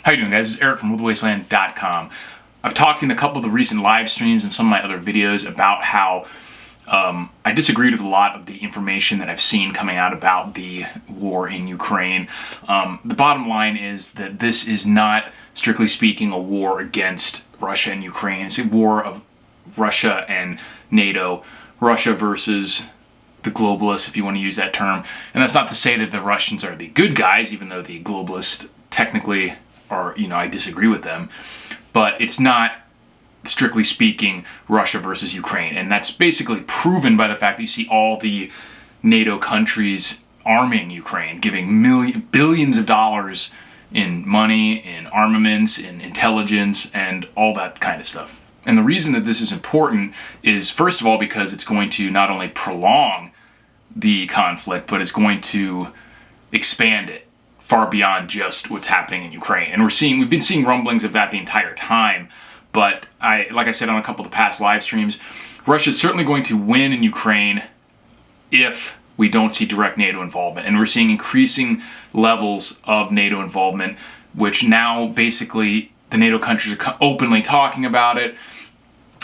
How you doing, guys? This is Eric from WorldWasteland.com. I've talked in a couple of the recent live streams and some of my other videos about how I disagreed with a lot of the information that I've seen coming out about the war in Ukraine. The bottom line is that this is not, strictly speaking, a war against Russia and Ukraine. It's a war of Russia and NATO, Russia versus the globalists, if you want to use that term. And that's not to say that the Russians are the good guys, even though the globalists technically are, I disagree with them. But it's not, strictly speaking, Russia versus Ukraine. And that's basically proven by the fact that you see all the NATO countries arming Ukraine, giving billions of dollars in money, in armaments, in intelligence, and all that kind of stuff. And the reason that this is important is, first of all, because it's going to not only prolong the conflict, but it's going to expand it far beyond just what's happening in Ukraine. And we've been seeing rumblings of that the entire time. But like I said on a couple of the past live streams, Russia's certainly going to win in Ukraine if we don't see direct NATO involvement. And we're seeing increasing levels of NATO involvement, which now basically the NATO countries are openly talking about it.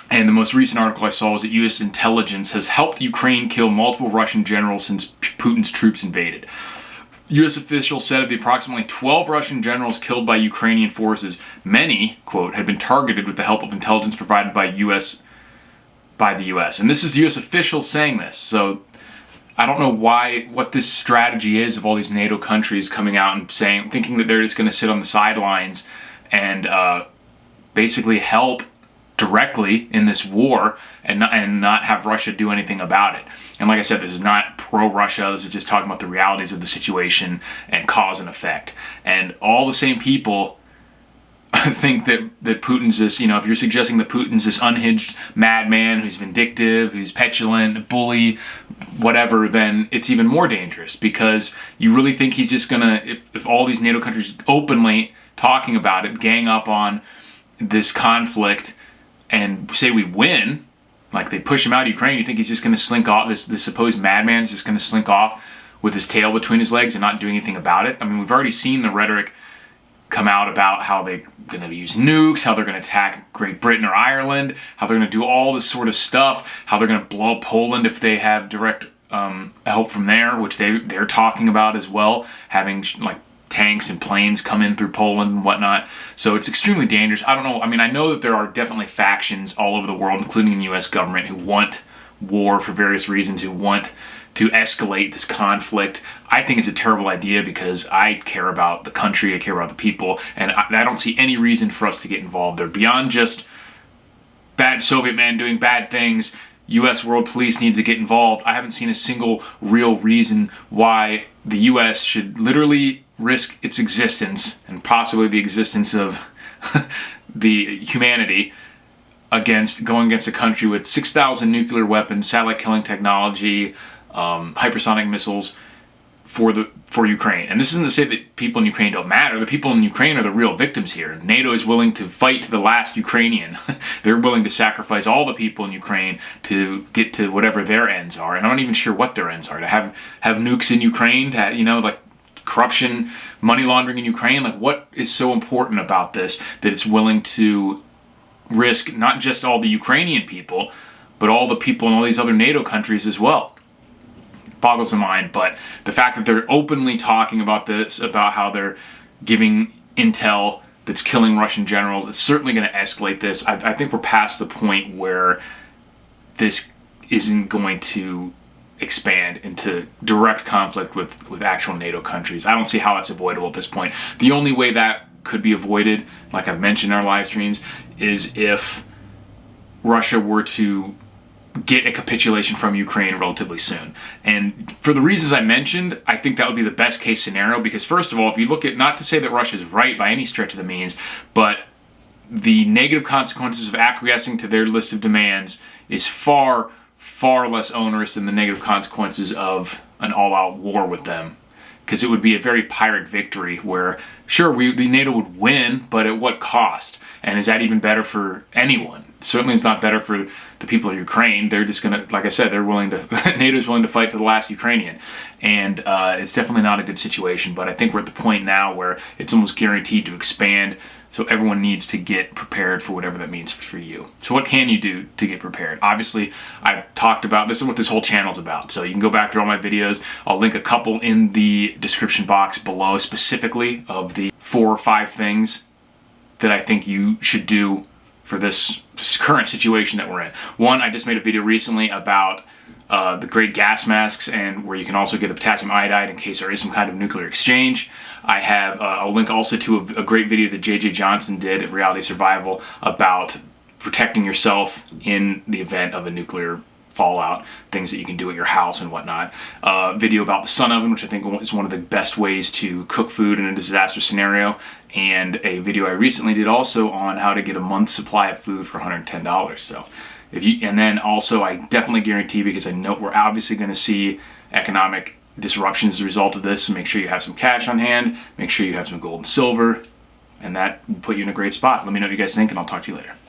And the most recent article I saw was that U.S. intelligence has helped Ukraine kill multiple Russian generals since Putin's troops invaded. U.S. officials said of the approximately 12 Russian generals killed by Ukrainian forces, many, quote, had been targeted with the help of intelligence provided by the U.S. And this is U.S. officials saying this. So I don't know what this strategy is of all these NATO countries coming out and thinking that they're just going to sit on the sidelines and basically help directly in this war and not have Russia do anything about it. And like I said, this is not pro-Russia. This is just talking about the realities of the situation and cause and effect. And all the same people think that Putin's this, if you're suggesting that Putin's this unhinged madman who's vindictive, who's petulant, a bully, whatever, then it's even more dangerous, because you really think he's just gonna, if all these NATO countries openly talking about it, gang up on this conflict and say we win, like they push him out of Ukraine, you think he's just going to slink off, this supposed madman is just going to slink off with his tail between his legs and not do anything about it? I mean, we've already seen the rhetoric come out about how they're going to use nukes, how they're going to attack Great Britain or Ireland, how they're going to do all this sort of stuff, how they're going to blow up Poland if they have direct help from there, which they're talking about as well, having like tanks and planes come in through Poland and whatnot. So it's extremely dangerous. I don't know. I mean, I know that there are definitely factions all over the world, including the U.S. government, who want war for various reasons, who want to escalate this conflict. I think it's a terrible idea because I care about the country, I care about the people, and I don't see any reason for us to get involved there beyond just bad Soviet men doing bad things. U.S. world police need to get involved. I haven't seen a single real reason why the U.S. should literally risk its existence and possibly the existence of the humanity going against a country with 6,000 nuclear weapons, satellite killing technology, hypersonic missiles for Ukraine. And this isn't to say that people in Ukraine don't matter. The people in Ukraine are the real victims here. NATO is willing to fight to the last Ukrainian. They're willing to sacrifice all the people in Ukraine to get to whatever their ends are. And I'm not even sure what their ends are. To have nukes in Ukraine, to have, like corruption, money laundering in Ukraine, like what is so important about this that it's willing to risk not just all the Ukrainian people, but all the people in all these other NATO countries as well? Boggles the mind. But the fact that they're openly talking about this, about how they're giving intel that's killing Russian generals, it's certainly going to escalate this. I think we're past the point where this isn't going to expand into direct conflict with actual NATO countries. I don't see how that's avoidable at this point. The only way that could be avoided, like I've mentioned in our live streams, is if Russia were to get a capitulation from Ukraine relatively soon. And for the reasons I mentioned, I think that would be the best case scenario, because first of all, if you look at, not to say that Russia's right by any stretch of the means, but the negative consequences of acquiescing to their list of demands is far less onerous than the negative consequences of an all-out war with them. Because it would be a very Pyrrhic victory where, sure, the NATO would win, but at what cost? And is that even better for anyone? Certainly it's not better for the people of Ukraine. They're just gonna, like I said, they're willing to, NATO's willing to fight to the last Ukrainian. And it's definitely not a good situation, but I think we're at the point now where it's almost guaranteed to expand. So everyone needs to get prepared for whatever that means for you. So what can you do to get prepared? Obviously, I've talked about, this is what this whole channel is about. So you can go back through all my videos. I'll link a couple in the description box below, specifically of the 4 or 5 things that I think you should do for this current situation that we're in. One, I just made a video recently about the great gas masks, and where you can also get the potassium iodide in case there is some kind of nuclear exchange. I have a link also to a great video that J.J. Johnson did at Reality Survival about protecting yourself in the event of a nuclear fallout, things that you can do at your house and whatnot. Video about the sun oven, which I think is one of the best ways to cook food in a disaster scenario, and a video I recently did also on how to get a month's supply of food for $110. So if you, and then also I definitely guarantee, because I know we're obviously going to see economic disruptions as a result of this, so make sure you have some cash on hand, make sure you have some gold and silver, and that will put you in a great spot. Let me know what you guys think, and I'll talk to you later.